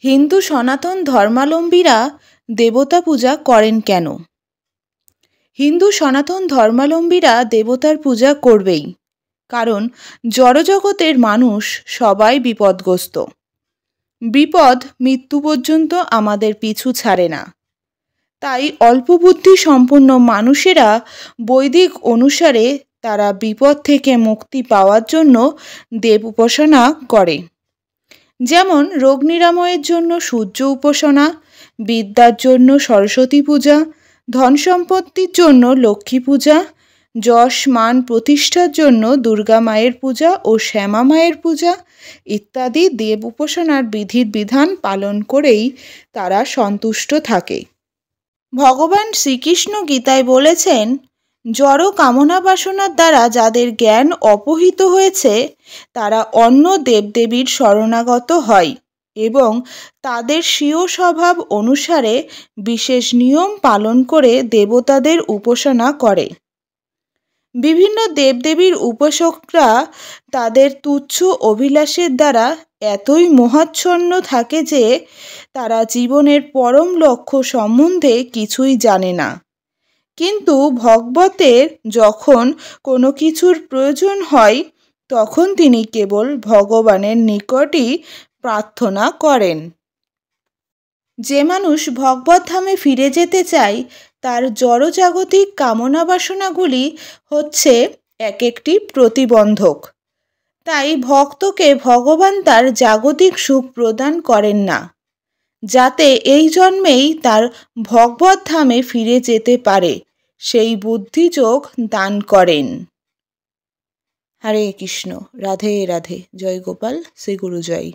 হিন্দু সনাতন ধর্মাবলম্বীরা দেবতা পূজা করেন কেন? হিন্দু সনাতন ধর্মাবলম্বীরা দেবতার পূজা করবেই, কারণ জড়জগতের মানুষ সবাই বিপদগ্রস্ত। বিপদ মৃত্যু পর্যন্ত আমাদের পিছু ছাড়ে না। তাই অল্প বুদ্ধি সম্পন্ন মানুষেরা বৈদিক অনুসারে তারা বিপদ থেকে মুক্তি পাওয়ার জন্য দেব উপাসনা করে। যেমন রোগ নিরাময়ের জন্য সূর্য উপাসনা, বিদ্যার জন্য সরস্বতী পূজা, ধন সম্পত্তির জন্য লক্ষ্মী পূজা, যশ মান প্রতিষ্ঠার জন্য দুর্গা মায়ের পূজা ও শ্যামা মায়ের পূজা ইত্যাদি দেব উপাসনার বিধির বিধান পালন করেই তারা সন্তুষ্ট থাকে। ভগবান শ্রীকৃষ্ণ গীতায় বলেছেন, জড় কামনা বাসনার দ্বারা যাদের জ্ঞান অপহৃত হয়েছে তারা অন্য দেবদেবীর শরণাগত হয় এবং তাদের স্বীয় স্বভাব অনুসারে বিশেষ নিয়ম পালন করে দেবতাদের উপাসনা করে। বিভিন্ন দেবদেবীর উপাসকরা তাদের তুচ্ছ অভিলাষের দ্বারা এতই মোহাচ্ছন্ন থাকে যে তারা জীবনের পরম লক্ষ্য সম্বন্ধে কিছুই জানে না। কিন্তু ভগবতের যখন কোনো কিছুর প্রয়োজন হয় তখন তিনি কেবল ভগবানের নিকটই প্রার্থনা করেন। যে মানুষ ভগবত ধামে ফিরে যেতে চায় তার জড়জাগতিক কামনা বাসনাগুলি হচ্ছে এক একটি প্রতিবন্ধক। তাই ভক্তকে ভগবান তার জাগতিক সুখ প্রদান করেন না, যাতে এই জন্মেই তার ভগবত ধামে ফিরে যেতে পারে সেই বুদ্ধিযোগ দান করেন। হরে কৃষ্ণ, রাধে রাধে, জয় গোপাল, শ্রী গুরু জয়।